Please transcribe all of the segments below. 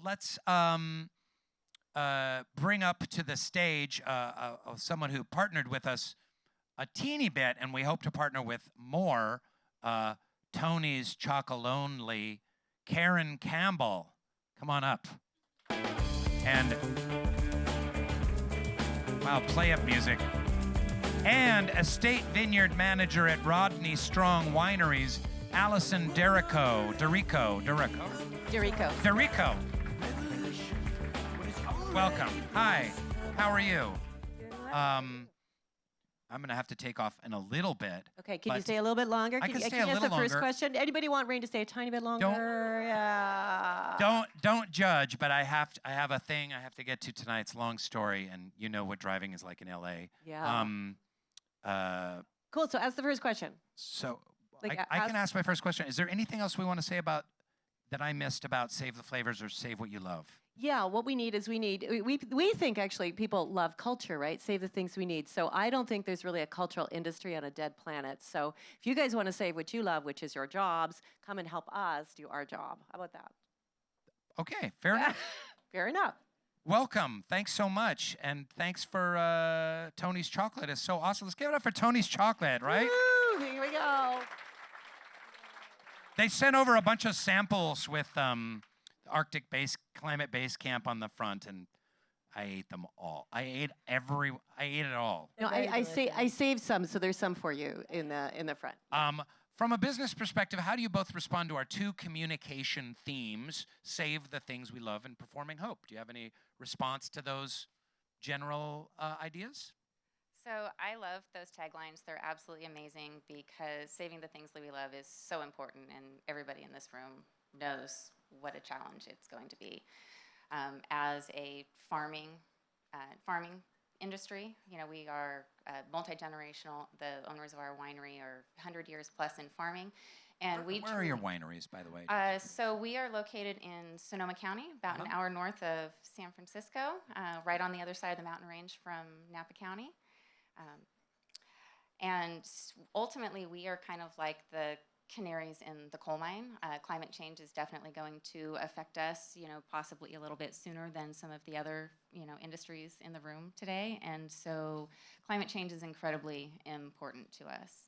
let's bring up to the stage someone who partnered with us a teeny bit, and we hope to partner with more. Tony's Chocolonely, Karin Campbell. Come on up. And wow, play up music. And estate vineyard manager at Rodney Strong Wineries, Allison Dericco. Welcome. Hi. How are you? I'm gonna have to take off in a little bit. Okay, can you stay a little bit longer? I can stay a you little ask the longer. first question? Anybody want Rainn to stay a tiny bit longer? Don't judge, but I have a thing I have to get to tonight. It's a long story, and you know what driving is like in LA. Yeah. Cool, so ask the first question. So I can ask my first question. Is there anything else we want to say about that I missed about Save the Flavors or Save What You Love? Yeah, what we need is we think actually people love culture, right? Save the things we need. So I don't think there's really a cultural industry on a dead planet. So if you guys want to save what you love, which is your jobs, come and help us do our job. How about that? Okay, fair enough. Fair enough. Welcome. Thanks so much. And thanks for Tony's Chocolate. It's so awesome. Let's give it up for Tony's Chocolate, right? Woo, here we go. They sent over a bunch of samples with Climate Basecamp on the front, and I ate them all. I ate it all. No, I saved some, so there's some for you in the front. From a business perspective, how do you both respond to our two communication themes, Save the Things We Love and Performing Hope? Do you have any response to those general ideas? So I love those taglines. They're absolutely amazing because saving the things that we love is so important, and everybody in this room knows what a challenge it's going to be. As a farming industry, you know, we are multi-generational. The owners of our winery are 100 years plus in farming. And where are your wineries, by the way? So we are located in Sonoma County, about an hour north of San Francisco, right on the other side of the mountain range from Napa County. And ultimately, we are kind of like the canaries in the coal mine. Climate change is definitely going to affect us, you know, possibly a little bit sooner than some of the other, you know, industries in the room today. And so climate change is incredibly important to us.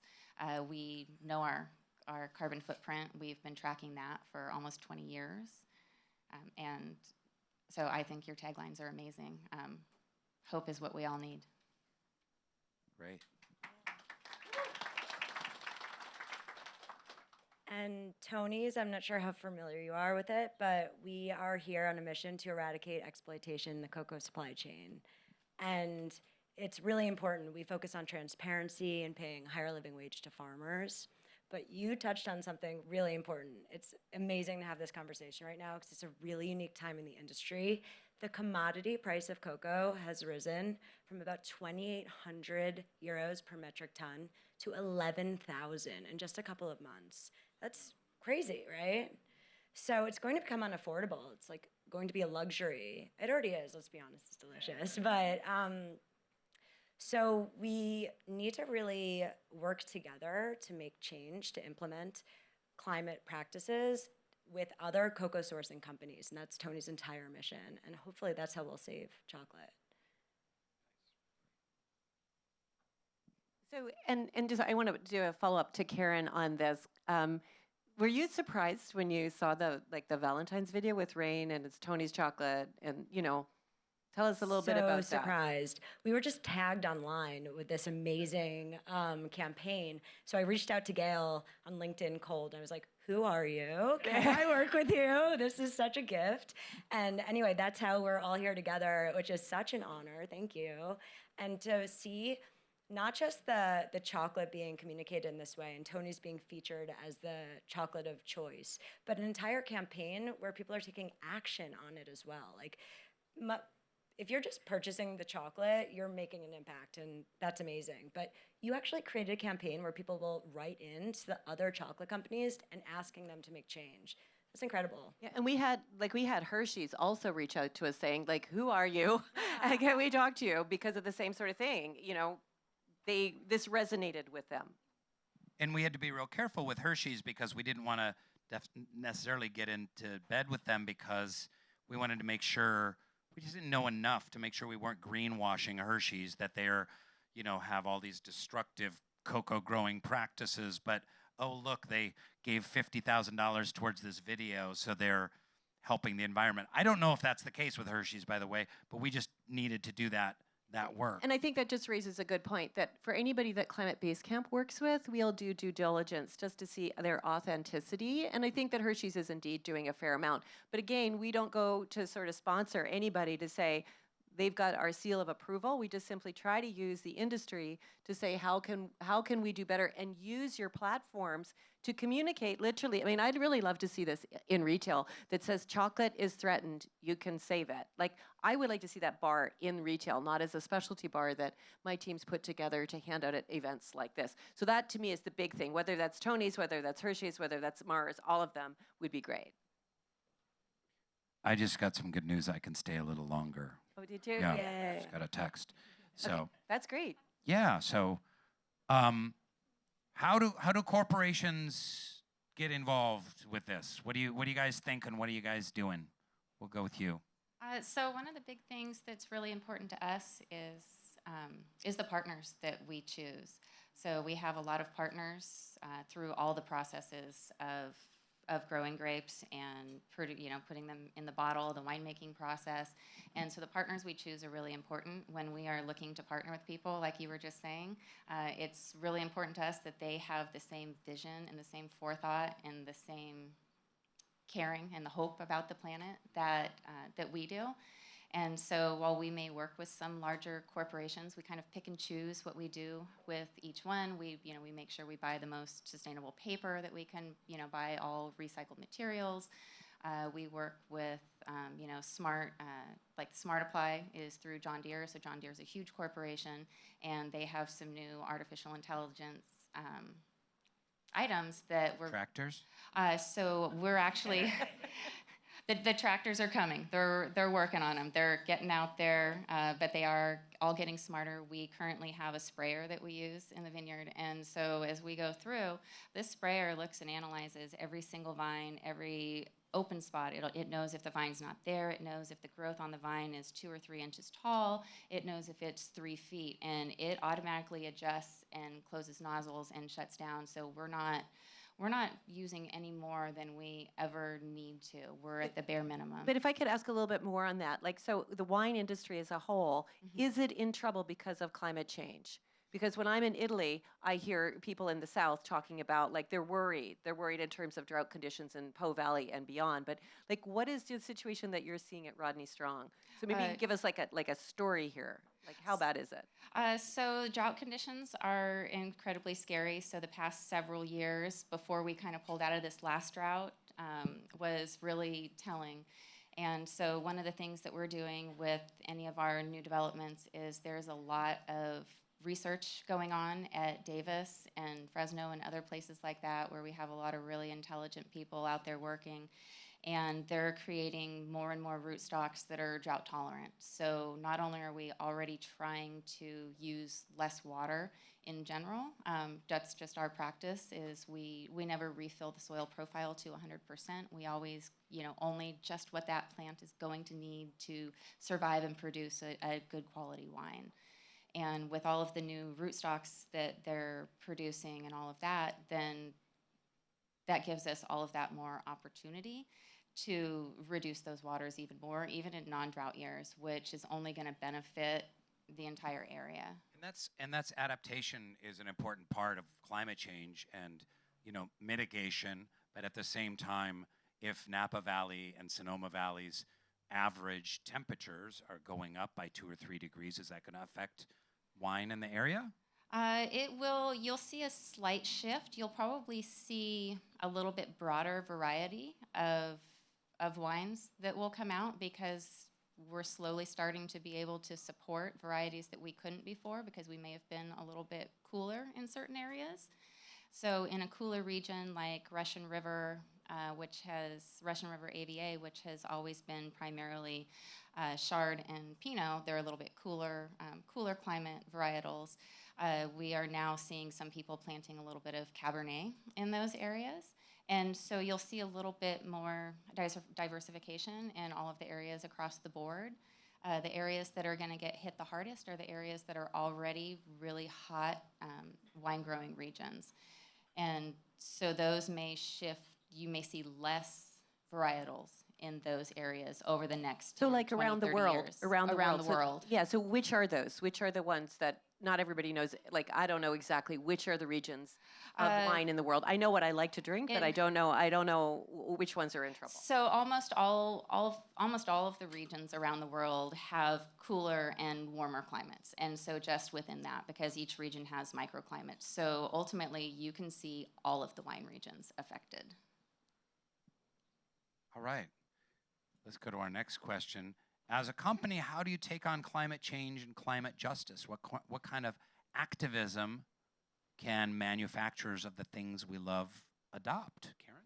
We know our carbon footprint. We've been tracking that for almost 20 years. And so I think your taglines are amazing. Hope is what we all need. Great. And Tony's, I'm not sure how familiar you are with it, but we are here on a mission to eradicate exploitation in the cocoa supply chain. And it's really important. We focus on transparency and paying higher living wage to farmers. But you touched on something really important. It's amazing to have this conversation right now because it's a really unique time in the industry. The commodity price of cocoa has risen from about 2,800 euros per metric ton to 11,000 in just a couple of months. That's crazy, right? So it's going to become unaffordable. It's like going to be a luxury. It already is, let's be honest, it's delicious. But so we need to really work together to make change, to implement climate practices with other cocoa sourcing companies, and that's Tony's entire mission. And hopefully that's how we'll save chocolate. So, and just I want to do a follow-up to Karin on this. Were you surprised when you saw the Valentine's video with Rainn and it's Tony's Chocolate, and you know, tell us a little bit about that. So surprised. We were just tagged online with this amazing campaign. So I reached out to Gail on LinkedIn cold. I was like, who are you? Can I work with you? This is such a gift. And anyway, that's how we're all here together, which is such an honor. Thank you. And to see not just the chocolate being communicated in this way and Tony's being featured as the chocolate of choice, but an entire campaign where people are taking action on it as well. Like, if you're just purchasing the chocolate, you're making an impact, and that's amazing. But you actually created a campaign where people will write in to the other chocolate companies and asking them to make change. That's incredible. Yeah, and we had Hershey's also reach out to us saying, like, who are you? And can we talk to you? Because of the same sort of thing. You know, this resonated with them. And we had to be real careful with Hershey's because we didn't want to necessarily get into bed with them because we wanted to make sure, we just didn't know enough to make sure we weren't greenwashing Hershey's, that they're, have all these destructive cocoa growing practices, but oh look, they gave $50,000 towards this video, so they're helping the environment. I don't know if that's the case with Hershey's, by the way, but we just needed to do that work. And I think that just raises a good point, that for anybody that Climate Basecamp works with, we'll do due diligence just to see their authenticity. And I think that Hershey's is indeed doing a fair amount. But again, we don't go to sort of sponsor anybody to say, they've got our seal of approval. We just simply try to use the industry to say, how can we do better, and use your platforms to communicate literally. I mean, I'd really love to see this in retail that says chocolate is threatened, you can save it. Like, I would like to see that bar in retail, not as a specialty bar that my teams put together to hand out at events like this. So that to me is the big thing, whether that's Tony's, whether that's Hershey's, whether that's Mars, all of them would be great. I just got some good news. I can stay a little longer. Oh, did you? Yeah, Yay. just got a text. So Okay, that's great. yeah, so how do corporations get involved with this? What do you guys think, and what are you guys doing? We'll go with you. So one of the big things that's really important to us is the partners that we choose. So we have a lot of partners through all the processes of growing grapes and putting them in the bottle, the winemaking process. And so the partners we choose are really important when we are looking to partner with people, like you were just saying. It's really important to us that they have the same vision and the same forethought and the same caring and the hope about the planet that we do. And so while we may work with some larger corporations, we kind of pick and choose what we do with each one. We make sure we buy the most sustainable paper that we can, buy all recycled materials. We work with, Smart, like Smart Apply is through John Deere. So John Deere is a huge corporation, and they have some new artificial intelligence items that we're... Tractors? So we're actually... The tractors are coming. They're working on them. They're getting out there, but they are all getting smarter. We currently have a sprayer that we use in the vineyard, and so as we go through, this sprayer looks and analyzes every single vine, every open spot. It knows if the vine's not there. It knows if the growth on the vine is 2 or 3 inches tall. It knows if it's 3 feet, and it automatically adjusts and closes nozzles and shuts down. So we're not using any more than we ever need to. We're at the bare minimum. But if I could ask a little bit more on that, like, so the wine industry as a whole, is it in trouble because of climate change? Because when I'm in Italy, I hear people in the South talking about, like, they're worried. They're worried in terms of drought conditions in Po Valley and beyond. But, like, what is the situation that you're seeing at Rodney Strong? So maybe give us like a story here. Like, how bad is it? So drought conditions are incredibly scary. So the past several years, before we kind of pulled out of this last drought, was really telling. And so one of the things that we're doing with any of our new developments is there's a lot of research going on at Davis and Fresno and other places like that, where we have a lot of really intelligent people out there working. And they're creating more and more rootstocks that are drought tolerant. So not only are we already trying to use less water in general, that's just our practice, is we never refill the soil profile to 100%. We always, only just what that plant is going to need to survive and produce a good quality wine. And with all of the new rootstocks that they're producing and all of that, then that gives us all of that more opportunity to reduce those waters even more, even in non-drought years, which is only going to benefit the entire area. And that's adaptation is an important part of climate change and, mitigation. But at the same time, if Napa Valley and Sonoma Valley's average temperatures are going up by 2 or 3 degrees, is that going to affect wine in the area? It will. You'll see a slight shift. You'll probably see a little bit broader variety of wines that will come out, because we're slowly starting to be able to support varieties that we couldn't before, because we may have been a little bit cooler in certain areas. So in a cooler region like Russian River, Russian River AVA, which has always been primarily Chard and Pinot, they're a little bit cooler climate varietals. We are now seeing some people planting a little bit of Cabernet in those areas. And so you'll see a little bit more diversification in all of the areas across the board. The areas that are going to get hit the hardest are the areas that are already really hot wine growing regions. And so those may shift, you may see less varietals in those areas over the next So 10, like 20, around the 30 world, years. around the Around the world. world. So, yeah, so which are those? Which are the ones that not everybody knows? Like, I don't know exactly which are the regions of wine in the world. I know what I like to drink, but I don't know which ones are in trouble. So almost all of the regions around the world have cooler and warmer climates. And so just within that, because each region has microclimates. So ultimately, you can see all of the wine regions affected. All right. Let's go to our next question. As a company, how do you take on climate change and climate justice? What kind of activism can manufacturers of the things we love adopt? Karin?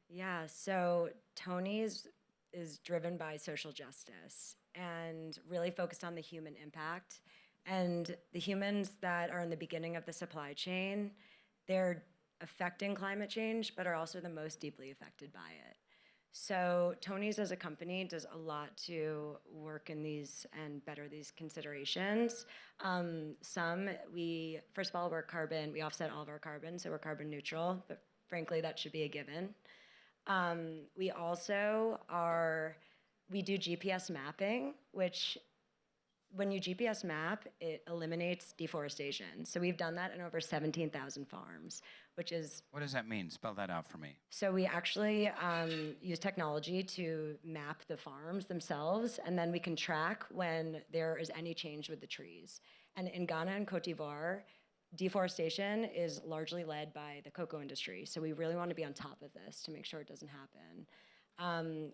Yeah, so Tony's is driven by social justice and really focused on the human impact. And the humans that are in the beginning of the supply chain, they're affecting climate change, but are also the most deeply affected by it. So Tony's as a company does a lot to work in these and better these considerations. We first of all, we offset all of our carbon, so we're carbon neutral, but frankly, that should be a given. We also we do GPS mapping, which when you GPS map, it eliminates deforestation. So we've done that in over 17,000 farms, which is... What does that mean? Spell that out for me. So we actually use technology to map the farms themselves, and then we can track when there is any change with the trees. And in Ghana and Cote d'Ivoire, deforestation is largely led by the cocoa industry. So we really want to be on top of this to make sure it doesn't happen.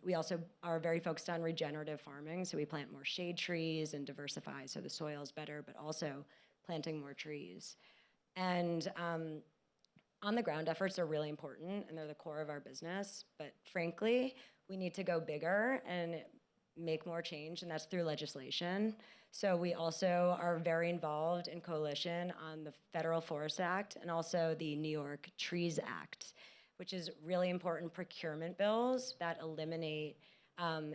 We also are very focused on regenerative farming, so we plant more shade trees and diversify so the soil is better, but also planting more trees. And on-the-ground efforts are really important, and they're the core of our business, but frankly, we need to go bigger and make more change, and that's through legislation. So we also are very involved in coalition on the Federal Forest Act and also the New York Trees Act, which is really important procurement bills that eliminate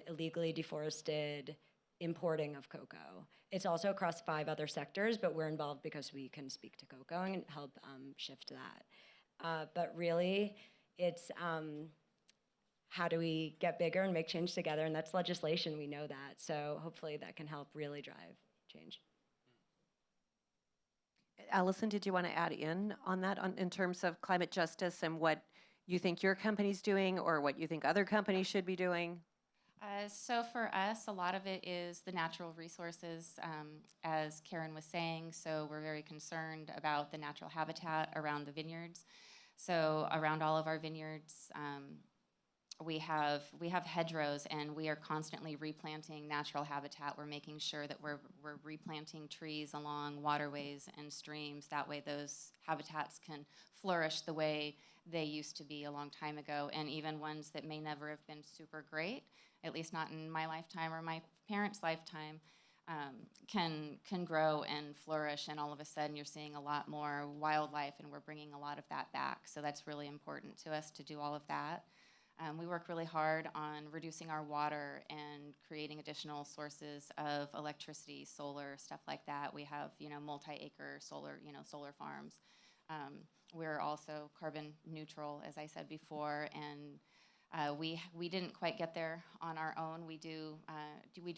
illegally deforested importing of cocoa. It's also across 5 other sectors, but we're involved because we can speak to cocoa and help shift that. But really, it's how do we get bigger and make change together, and that's legislation, we know that. So hopefully that can help really drive change. Allison, did you want to add in on that in terms of climate justice and what you think your company's doing or what you think other companies should be doing? So for us, a lot of it is the natural resources, as Karin was saying. So we're very concerned about the natural habitat around the vineyards. So around all of our vineyards, we have hedgerows, and we are constantly replanting natural habitat. We're making sure that we're replanting trees along waterways and streams. That way those habitats can flourish the way they used to be a long time ago, and even ones that may never have been super great, at least not in my lifetime or my parents' lifetime, can grow and flourish, and all of a sudden you're seeing a lot more wildlife, and we're bringing a lot of that back. So that's really important to us to do all of that. We work really hard on reducing our water and creating additional sources of electricity, solar, stuff like that. We have, multi-acre solar farms. We're also carbon neutral, as I said before, and we didn't quite get there on our own. We do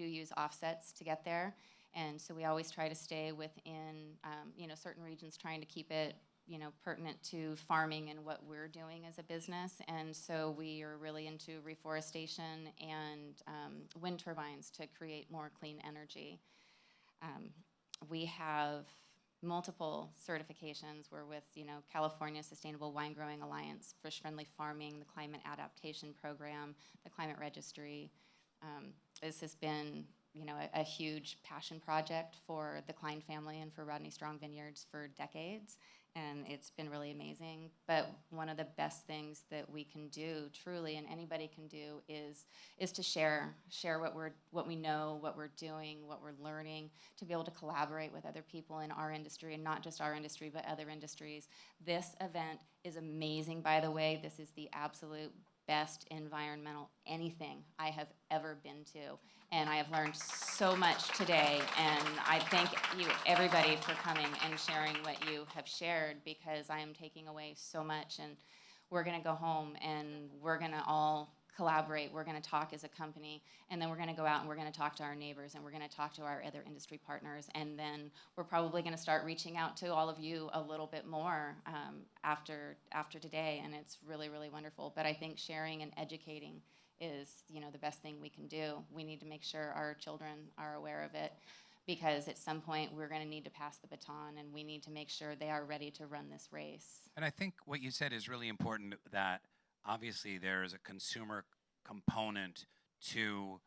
use offsets to get there, and so we always try to stay within certain regions, trying to keep it pertinent to farming and what we're doing as a business. And so we are really into reforestation and wind turbines to create more clean energy. We have multiple certifications. We're with, California Sustainable Wine Growing Alliance, Fish Friendly Farming, the Climate Adaptation Program, the Climate Registry. This has been a huge passion project for the Klein family and for Rodney Strong Vineyards for decades, and it's been really amazing. But one of the best things that we can do, truly, and anybody can do, is to share what we know, what we're doing, what we're learning, to be able to collaborate with other people in our industry, and not just our industry, but other industries. This event is amazing, by the way. This is the absolute best environmental anything I have ever been to. And I have learned so much today, and I thank you, everybody, for coming and sharing what you have shared, because I am taking away so much, and we're gonna go home and we're gonna all collaborate, we're gonna talk as a company, and then we're gonna go out and we're gonna talk to our neighbors, and we're gonna talk to our other industry partners, and then we're probably gonna start reaching out to all of you a little bit more after today, and it's really, really wonderful. But I think sharing and educating is, the best thing we can do. We need to make sure our children are aware of it, because at some point we're going to need to pass the baton, and we need to make sure they are ready to run this race. And I think what you said is really important, that obviously there is a consumer component to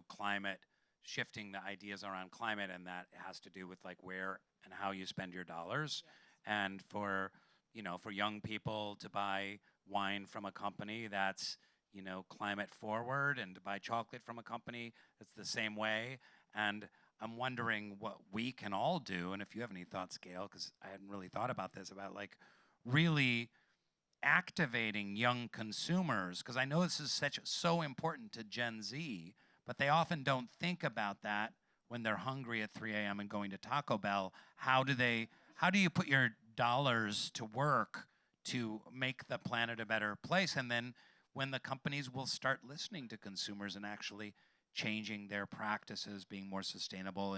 climate, shifting the ideas around climate, and that has to do with like where and how you spend your dollars. Yes. And for young people to buy wine from a company that's climate forward, and to buy chocolate from a company that's the same way. And I'm wondering what we can all do, and if you have any thoughts, Gail, because I hadn't really thought about this, about like really activating young consumers, because I know this is so important to Gen Z, but they often don't think about that when they're hungry at 3 a.m. and going to Taco Bell. How do you put your dollars to work to make the planet a better place? And then when the companies will start listening to consumers and actually changing their practices, being more sustainable,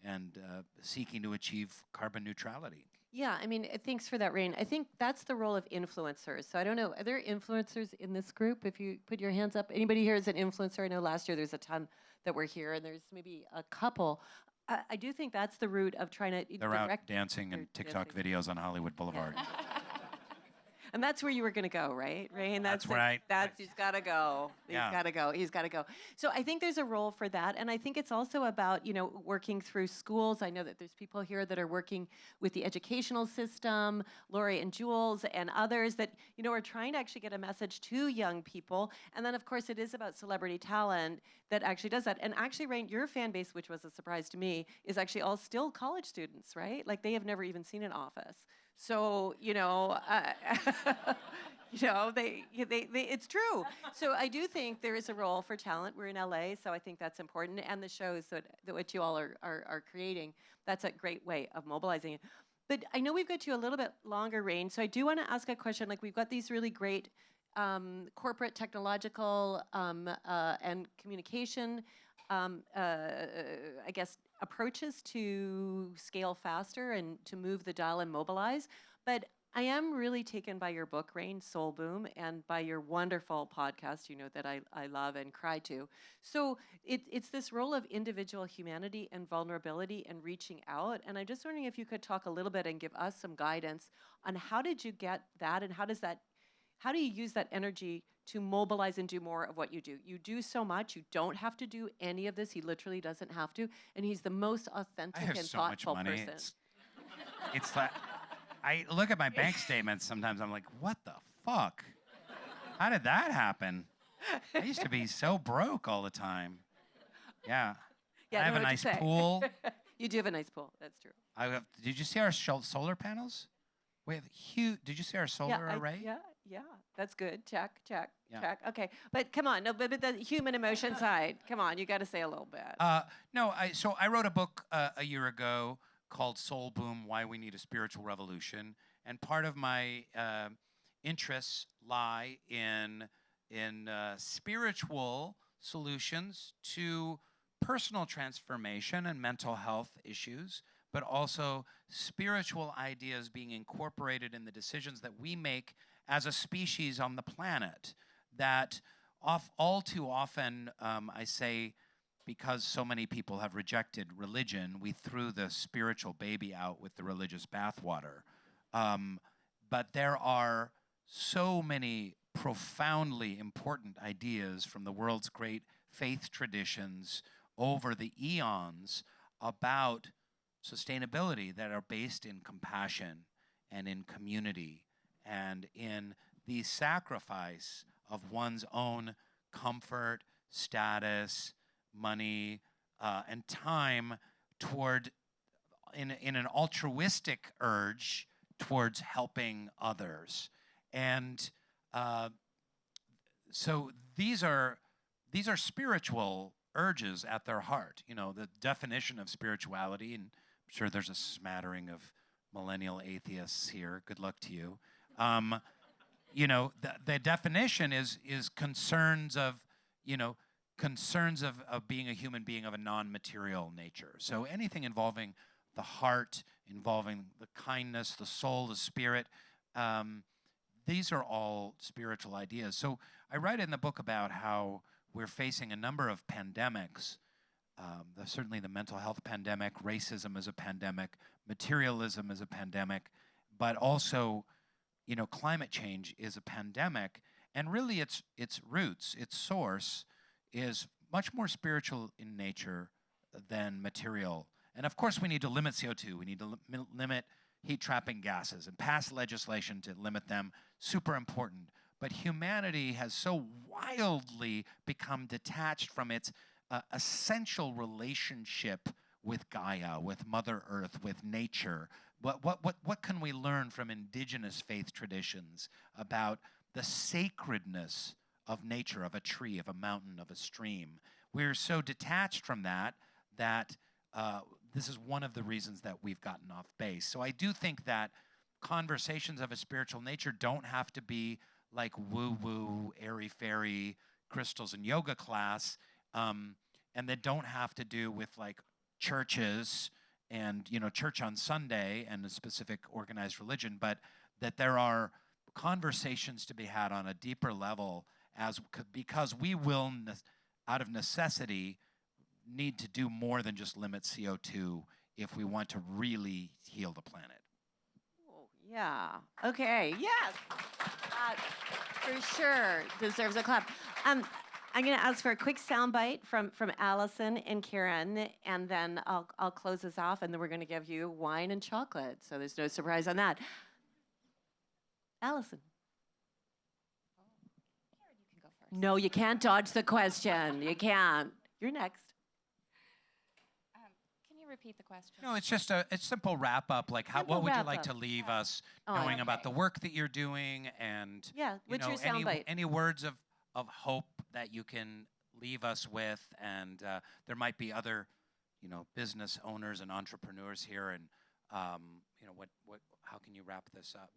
and seeking to achieve carbon neutrality. Yeah, I mean, thanks for that, Rainn. I think that's the role of influencers. So I don't know, are there influencers in this group? If you put your hands up, anybody here is an influencer? I know last year there's a ton that were here, and there's maybe a couple. I do think that's the root of trying to They're out dancing in TikTok videos on Hollywood Boulevard. And that's where you were going to go, right, Rainn? That's right. He's got to go. He's got to go. He's got to go. So I think there's a role for that. And I think it's also about, working through schools. I know that there's people here that are working with the educational system, Lori and Jules and others that, are trying to actually get a message to young people. And then, of course, it is about celebrity talent that actually does that. And actually, Rainn, your fan base, which was a surprise to me, is actually all still college students, right? Like, they have never even seen an office. So, it's true. So I do think there is a role for talent. We're in LA, so I think that's important. And the shows that what you all are creating, that's a great way of mobilizing it. But I know we've got you a little bit longer, Rainn, so I do want to ask a question. Like, we've got these really great corporate, technological, and communication, I guess, approaches to scale faster and to move the dial and mobilize. But I am really taken by your book, Rainn, Soul Boom, and by your wonderful podcast, that I love and cry to. So it's this role of individual humanity and vulnerability and reaching out. And I'm just wondering if you could talk a little bit and give us some guidance on how did you get that, and how do you use that energy to mobilize and do more of what you do? You do so much. You don't have to do any of this. He literally doesn't have to. And he's the most authentic and thoughtful person. It's like, I look at my bank statements sometimes. I'm like, what the fuck? How did that happen? I used to be so broke all the time. Yeah. I have a nice pool. You do have a nice pool. That's true. Did you see our solar panels? We have huge. Did you see our solar array? Yeah, that's good. Check. Okay, but come on, no, but the human emotion side. Come on, you got to say a little bit. So I wrote a book a year ago called Soul Boom: Why We Need a Spiritual Revolution, and part of my interests lie in spiritual solutions to personal transformation and mental health issues, but also spiritual ideas being incorporated in the decisions that we make as a species on the planet. That all too often, I say, because so many people have rejected religion, we threw the spiritual baby out with the religious bathwater. But there are so many profoundly important ideas from the world's great faith traditions over the eons about sustainability that are based in compassion and in community and in the sacrifice of one's own comfort, status, money, and time toward, in an altruistic urge towards helping others. And so these are spiritual urges at their heart. You know, the definition of spirituality, and I'm sure there's a smattering of millennial atheists here. Good luck to you. You know, the definition is concerns of, of being a human being of a non-material nature. So anything involving the heart, involving the kindness, the soul, the spirit, these are all spiritual ideas. So I write in the book about how we're facing a number of pandemics. Certainly the mental health pandemic, racism is a pandemic, materialism is a pandemic, but also, climate change is a pandemic. And really its roots, its source is much more spiritual in nature than material. And of course we need to limit CO2, we need to limit heat-trapping gases and pass legislation to limit them, super important. But humanity has so wildly become detached from its essential relationship with Gaia, with Mother Earth, with nature. What can we learn from indigenous faith traditions about the sacredness of nature, of a tree, of a mountain, of a stream? We're so detached from that this is one of the reasons that we've gotten off base. So I do think that conversations of a spiritual nature don't have to be like woo-woo, airy-fairy, crystals and yoga class, and that don't have to do with like churches and, church on Sunday and a specific organized religion, but that there are conversations to be had on a deeper level because we will, out of necessity, need to do more than just limit CO2 if we want to really heal the planet. Oh, yeah. Okay. Yes. For sure deserves a clap. I'm going to ask for a quick soundbite from Allison and Karin, and then I'll close this off, and then we're going to give you wine and chocolate. So there's no surprise on that. Allison. Karin, you can go first. No, you can't dodge the question. You can't. You're next. Can you repeat the question? No, it's just a simple wrap up. Like, what would you like to leave us knowing about the work that you're doing, and what's your soundbite? Any words of hope that you can leave us with? And there might be other, business owners and entrepreneurs here, and how can you wrap this up?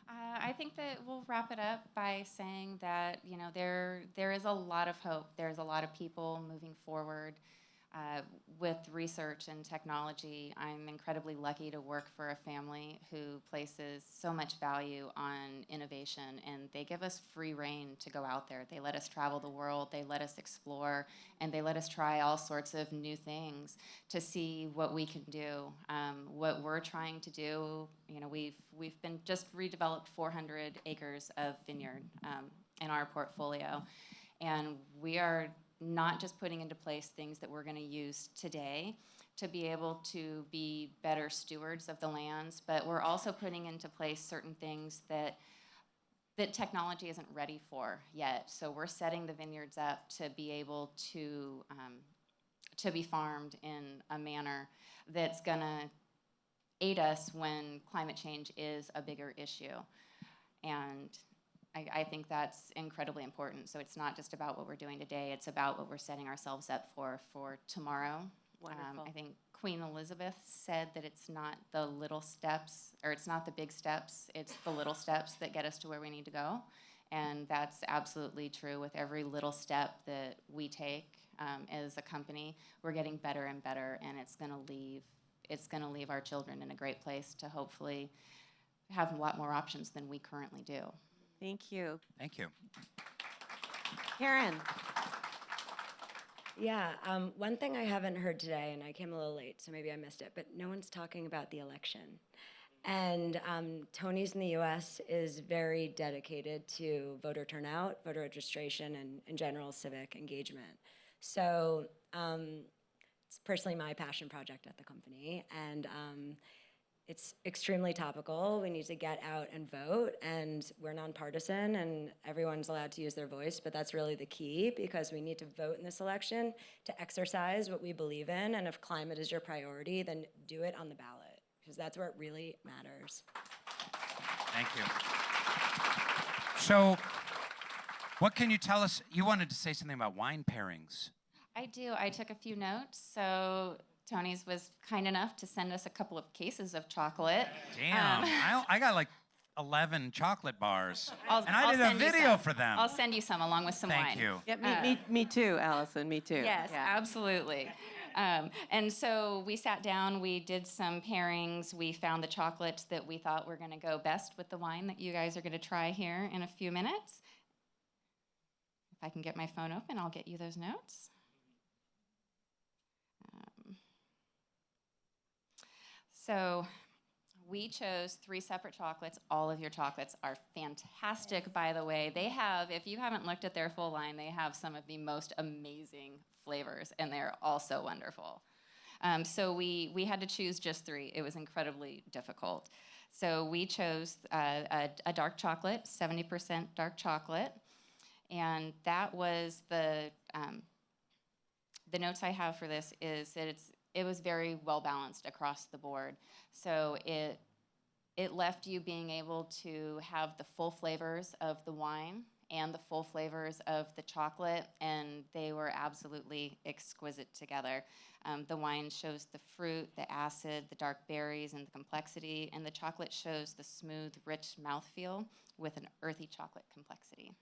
I think that we'll wrap it up by saying that there is a lot of hope. There's a lot of people moving forward with research and technology. I'm incredibly lucky to work for a family who places so much value on innovation, and they give us free rein to go out there. They let us travel the world, they let us explore, and they let us try all sorts of new things to see what we can do. What we're trying to do, we've been just redeveloped 400 acres of vineyard in our portfolio, and we are not just putting into place things that we're going to use today to be able to be better stewards of the lands, but we're also putting into place certain things that technology isn't ready for yet. So we're setting the vineyards up to be able to be farmed in a manner that's going to aid us when climate change is a bigger issue. And I think that's incredibly important. So it's not just about what we're doing today, it's about what we're setting ourselves up for tomorrow. Wonderful. I think Queen Elizabeth said that it's not the little steps, or it's not the big steps, it's the little steps that get us to where we need to go. And that's absolutely true with every little step that we take as a company. We're getting better and better, and it's going to leave our children in a great place to hopefully have a lot more options than we currently do. Thank you. Thank you. Karin. Yeah, one thing I haven't heard today, and I came a little late, so maybe I missed it, but no one's talking about the election. And Tony's in the US is very dedicated to voter turnout, voter registration, and in general civic engagement. So it's personally my passion project at the company. And it's extremely topical. We need to get out and vote, and we're nonpartisan, and everyone's allowed to use their voice, but that's really the key, because we need to vote in this election to exercise what we believe in, and if climate is your priority, then do it on the ballot, because that's where it really matters. Thank you. So, what can you tell us? You wanted to say something about wine pairings. I do. I took a few notes. So Tony's was kind enough to send us a couple of cases of chocolate. Damn, I got like 11 chocolate bars. I'll I did a send you video some. for them. I'll send you some along with some wine. Thank you. Yeah, me too, Allison, me too. Yes, Yeah. absolutely. And so we sat down, we did some pairings, we found the chocolates that we thought were going to go best with the wine that you guys are going to try here in a few minutes. If I can get my phone open, I'll get you those notes. So we chose 3 separate chocolates. All of your chocolates are fantastic, by the way. They have, if you haven't looked at their full line, they have some of the most amazing flavors, and they're all so wonderful. So we had to choose just 3. It was incredibly difficult. So we chose a dark chocolate, 70% dark chocolate, and that was the notes I have for this is that it was very well balanced across the board. So it left you being able to have the full flavors of the wine and the full flavors of the chocolate, and they were absolutely exquisite together. The wine shows the fruit, the acid, the dark berries, and the complexity, and the chocolate shows the smooth, rich mouthfeel with an earthy chocolate complexity.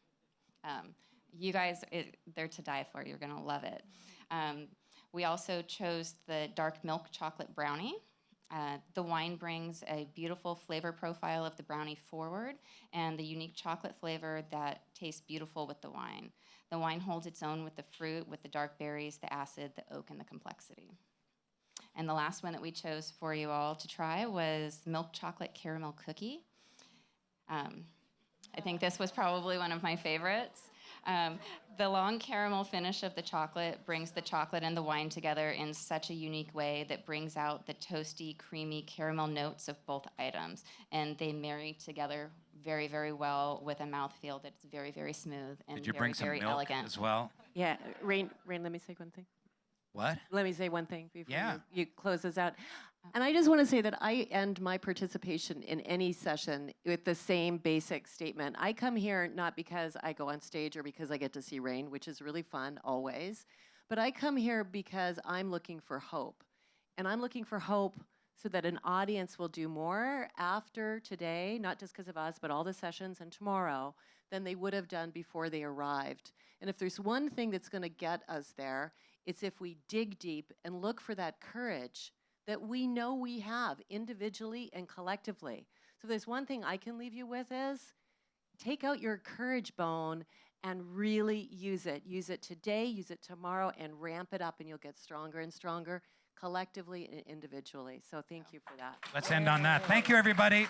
You guys, they're to die for. You're gonna love it. We also chose the dark milk chocolate brownie. The wine brings a beautiful flavor profile of the brownie forward, and the unique chocolate flavor that tastes beautiful with the wine. The wine holds its own with the fruit, with the dark berries, the acid, the oak, and the complexity. And the last one that we chose for you all to try was milk chocolate caramel cookie. I think this was probably one of my favorites. The long caramel finish of the chocolate brings the chocolate and the wine together in such a unique way that brings out the toasty, creamy caramel notes of both items. And they marry together very, very well with a mouthfeel that's very, very smooth and Did you very, bring some very milk elegant. as well? Yeah, Rainn, let me say one thing. What? Let me say one thing before Yeah. you close this out. And I just want to say that I end my participation in any session with the same basic statement. I come here not because I go on stage or because I get to see Rainn, which is really fun always, but I come here because I'm looking for hope. And I'm looking for hope so that an audience will do more after today, not just because of us, but all the sessions and tomorrow, than they would have done before they arrived. And if there's one thing that's going to get us there, it's if we dig deep and look for that courage that we know we have individually and collectively. So there's one thing I can leave you with is take out your courage bone and really use it. Use it today, use it tomorrow, and ramp it up, and you'll get stronger and stronger collectively and individually. So thank you for that. Let's end on that. Thank you, everybody.